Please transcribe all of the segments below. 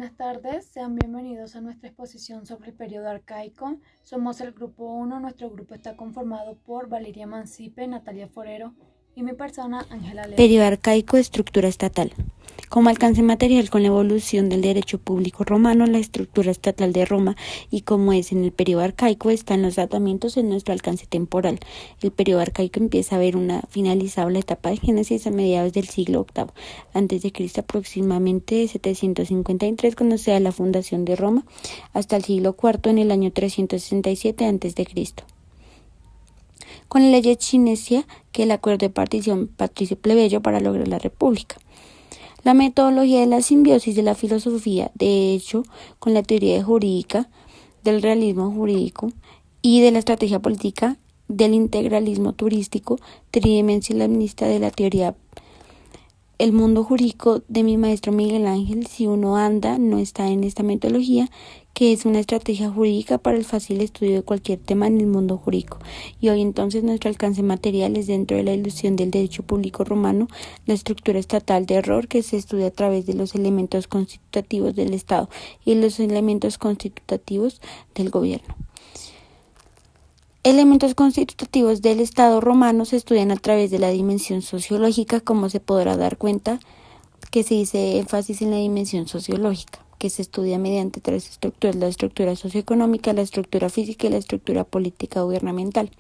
Buenas tardes, sean bienvenidos a nuestra exposición sobre el periodo arcaico. Somos el grupo 1, nuestro grupo está conformado por Valeria Mancipe, Natalia Forero y mi persona, Ángela León. Periodo arcaico, estructura estatal. Como alcance material con la evolución del derecho público romano, la estructura estatal de Roma, y como es en el periodo arcaico, están los tratamientos en nuestro alcance temporal. El periodo arcaico empieza a ver una finalizada la etapa de Génesis a mediados del siglo VIII a.C., aproximadamente 753, cuando se da la fundación de Roma, hasta el siglo IV en el año 367 a.C. con la ley Chinesia, que el acuerdo de partición patricio-plebeyo para lograr la república. La metodología de la simbiosis de la filosofía, de hecho, con la teoría jurídica, del realismo jurídico y de la estrategia política, del integralismo turístico, tridimensionalista de la teoría. El mundo jurídico de mi maestro Miguel Ángel, si uno anda, no está en esta metodología, que es una estrategia jurídica para el fácil estudio de cualquier tema en el mundo jurídico. Y hoy entonces nuestro alcance material es dentro de la ilusión del derecho público romano, la estructura estatal de error que se estudia a través de los elementos constitutivos del Estado y los elementos constitutivos del gobierno. Elementos constitutivos del Estado romano se estudian a través de la dimensión sociológica, como se podrá dar cuenta que se dice énfasis en la dimensión sociológica, que se estudia mediante tres estructuras: la estructura socioeconómica, la estructura física y la estructura política gubernamental.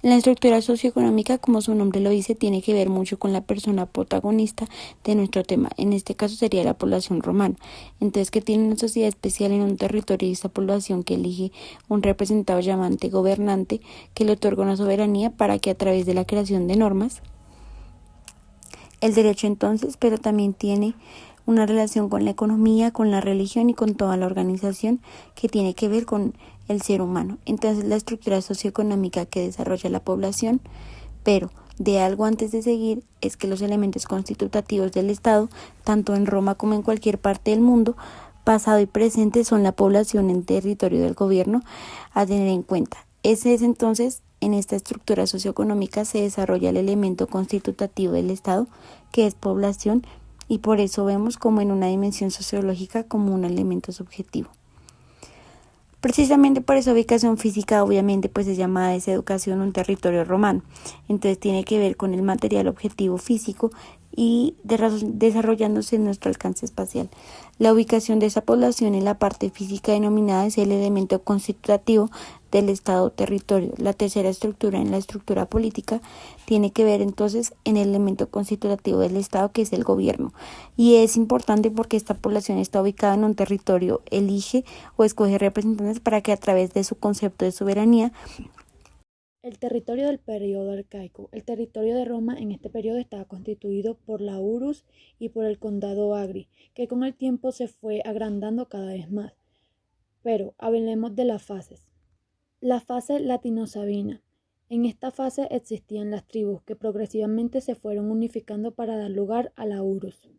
La estructura socioeconómica, como su nombre lo dice, tiene que ver mucho con la persona protagonista de nuestro tema. En este caso sería la población romana. Entonces, que tiene una sociedad especial en un territorio y esa población que elige un representado llamante gobernante que le otorga una soberanía para que a través de la creación de normas el derecho entonces, pero también tiene una relación con la economía, con la religión y con toda la organización que tiene que ver con el ser humano. Entonces la estructura socioeconómica que desarrolla la población, pero de algo antes de seguir es que los elementos constitutivos del Estado, tanto en Roma como en cualquier parte del mundo, pasado y presente, son la población en territorio del gobierno a tener en cuenta. Ese es entonces, en esta estructura socioeconómica se desarrolla el elemento constitutivo del Estado, que es población, y por eso vemos como en una dimensión sociológica como un elemento subjetivo. Precisamente por esa ubicación física, obviamente, pues es llamada esa educación un territorio romano. Entonces tiene que ver con el material objetivo físico y desarrollándose en nuestro alcance espacial. La ubicación de esa población en la parte física denominada es el elemento constitutivo del Estado territorio. La tercera estructura, en la estructura política, tiene que ver entonces en el elemento constitutivo del Estado, que es el gobierno. Y es importante porque esta población está ubicada en un territorio, elige o escoge representantes para que a través de su concepto de soberanía. El territorio del periodo arcaico. El territorio de Roma en este periodo estaba constituido por la Urus y por el condado Agri, que con el tiempo se fue agrandando cada vez más. Pero hablemos de las fases. La fase latino-sabina. En esta fase existían las tribus que progresivamente se fueron unificando para dar lugar a la Urus.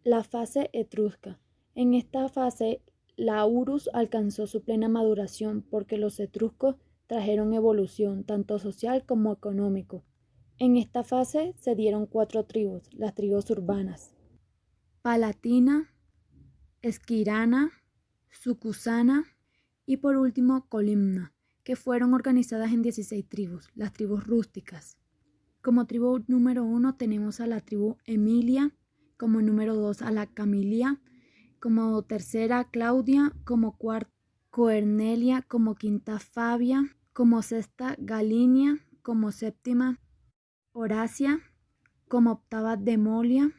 La fase etrusca. En esta fase la Urus alcanzó su plena maduración porque los etruscos trajeron evolución tanto social como económico. En esta fase se dieron 4 tribus, las tribus urbanas: Palatina, Esquirana, Sucusana y por último Colimna, que fueron organizadas en 16 tribus, las tribus rústicas. Como tribu número 1 tenemos a la tribu Emilia, como número 2 a la Camilia, como tercera Claudia, como cuarta Coernelia, como quinta Fabia, como sexta Galinia, como séptima Horacia, como octava Demolia,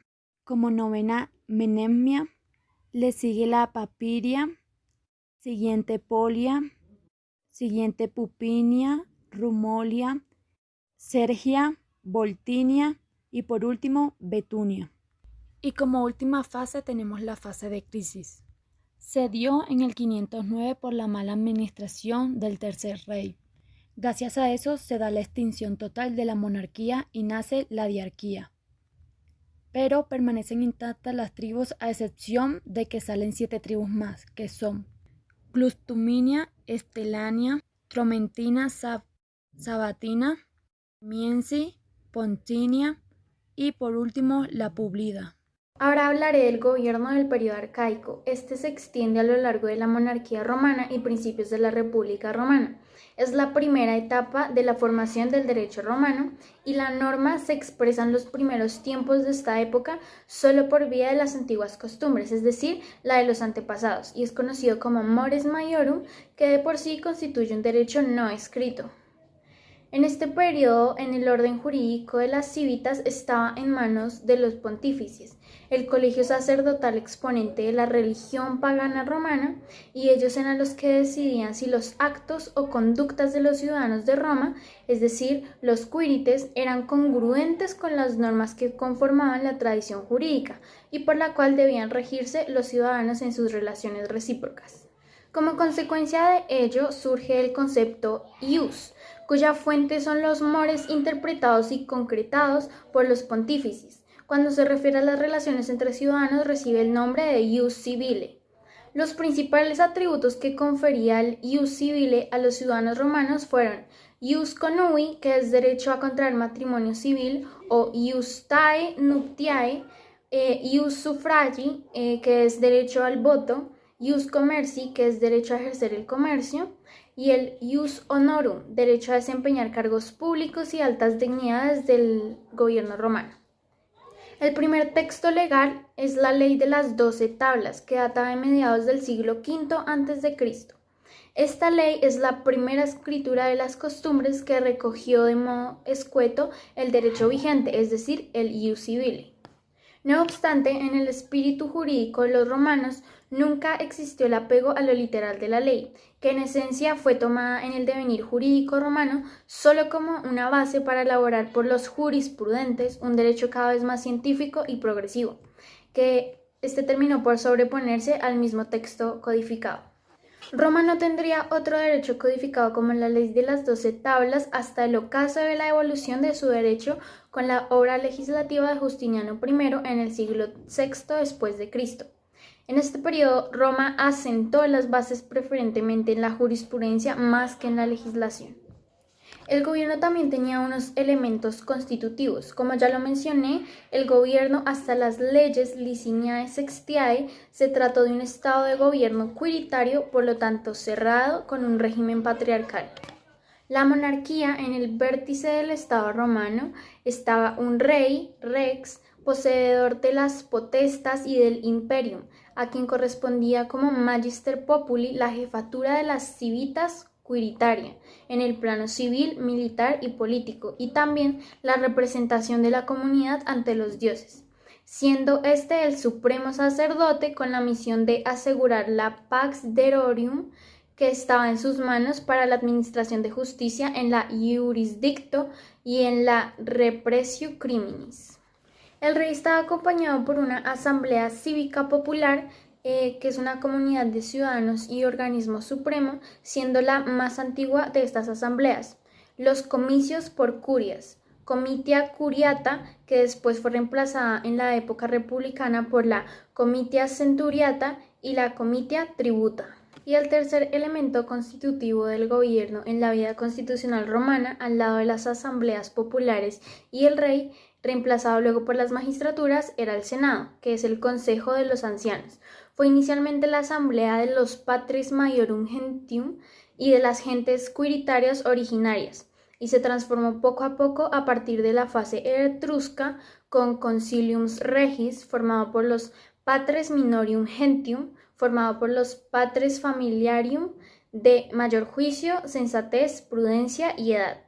como novena Menemia, le sigue la Papiria, siguiente Polia, siguiente Pupinia, Rumolia, Sergia, Voltinia y por último Betunia. Y como última fase tenemos la fase de crisis. Se dio en el 509 por la mala administración del tercer rey. Gracias a eso se da la extinción total de la monarquía y nace la diarquía. Pero permanecen intactas las tribus a excepción de que salen 7 tribus más, que son Clustuminia, Estelania, Tromentina, Sabatina, Mienci, Pontinia y por último la Publida. Ahora hablaré del gobierno del periodo arcaico. Este se extiende a lo largo de la monarquía romana y principios de la República Romana. Es la primera etapa de la formación del derecho romano y la norma se expresa en los primeros tiempos de esta época solo por vía de las antiguas costumbres, es decir, la de los antepasados, y es conocido como mores maiorum, que de por sí constituye un derecho no escrito. En este periodo, en el orden jurídico de las civitas estaba en manos de los pontífices, el colegio sacerdotal exponente de la religión pagana romana, y ellos eran los que decidían si los actos o conductas de los ciudadanos de Roma, es decir, los quirites, eran congruentes con las normas que conformaban la tradición jurídica y por la cual debían regirse los ciudadanos en sus relaciones recíprocas. Como consecuencia de ello surge el concepto ius, cuya fuente son los mores interpretados y concretados por los pontífices. Cuando se refiere a las relaciones entre ciudadanos recibe el nombre de ius civile. Los principales atributos que confería el ius civile a los ciudadanos romanos fueron ius conui, que es derecho a contraer matrimonio civil, o ius tae nuptiae, ius suffragii, que es derecho al voto, ius commerci, que es derecho a ejercer el comercio, y el ius honorum, derecho a desempeñar cargos públicos y altas dignidades del gobierno romano. El primer texto legal es la Ley de las 12 Tablas, que data de mediados del siglo V a.C. Esta ley es la primera escritura de las costumbres que recogió de modo escueto el derecho vigente, es decir, el ius civile. No obstante, en el espíritu jurídico de los romanos nunca existió el apego a lo literal de la ley, que en esencia fue tomada en el devenir jurídico romano solo como una base para elaborar por los jurisprudentes un derecho cada vez más científico y progresivo, que este terminó por sobreponerse al mismo texto codificado. Roma no tendría otro derecho codificado como la Ley de las 12 Tablas hasta el ocaso de la evolución de su derecho con la obra legislativa de Justiniano I en el siglo VI después de Cristo. En este periodo, Roma asentó las bases preferentemente en la jurisprudencia más que en la legislación. El gobierno también tenía unos elementos constitutivos. Como ya lo mencioné, el gobierno hasta las leyes Liciniae Sextiae se trató de un estado de gobierno quiritario, por lo tanto cerrado, con un régimen patriarcal. La monarquía, en el vértice del estado romano, estaba un rey, rex, poseedor de las potestas y del imperium, a quien correspondía como magister populi la jefatura de las civitas quiritaria, en el plano civil, militar y político, y también la representación de la comunidad ante los dioses, siendo este el supremo sacerdote con la misión de asegurar la pax derorum que estaba en sus manos para la administración de justicia en la jurisdicto y en la repressio criminis. El rey estaba acompañado por una asamblea cívica popular, que es una comunidad de ciudadanos y organismo supremo, siendo la más antigua de estas asambleas. Los comicios por curias, comitia curiata, que después fue reemplazada en la época republicana por la comitia centuriata y la comitia tributa. Y el tercer elemento constitutivo del gobierno en la vida constitucional romana, al lado de las asambleas populares y el rey, reemplazado luego por las magistraturas, era el Senado, que es el Consejo de los Ancianos. Fue inicialmente la asamblea de los patres maiorum gentium y de las gentes quiritarias originarias, y se transformó poco a poco a partir de la fase etrusca con Concilium Regis, formado por los patres minorium gentium, formado por los patres familiarium de mayor juicio, sensatez, prudencia y edad.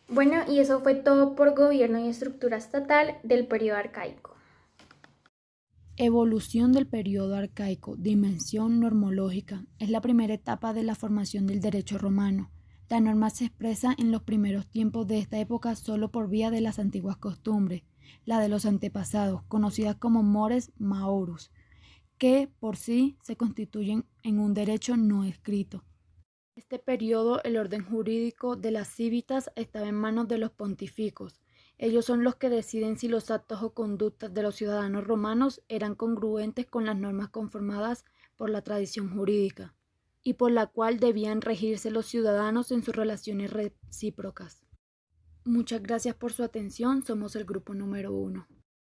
Bueno, y eso fue todo por gobierno y estructura estatal del periodo arcaico. Evolución del periodo arcaico, dimensión normológica. Es la primera etapa de la formación del derecho romano. La norma se expresa en los primeros tiempos de esta época solo por vía de las antiguas costumbres, la de los antepasados, conocidas como mores maurus, que por sí se constituyen en un derecho no escrito. En este periodo, el orden jurídico de las civitas estaba en manos de los pontíficos. Ellos son los que deciden si los actos o conductas de los ciudadanos romanos eran congruentes con las normas conformadas por la tradición jurídica, y por la cual debían regirse los ciudadanos en sus relaciones recíprocas. Muchas gracias por su atención. Somos el grupo número 1.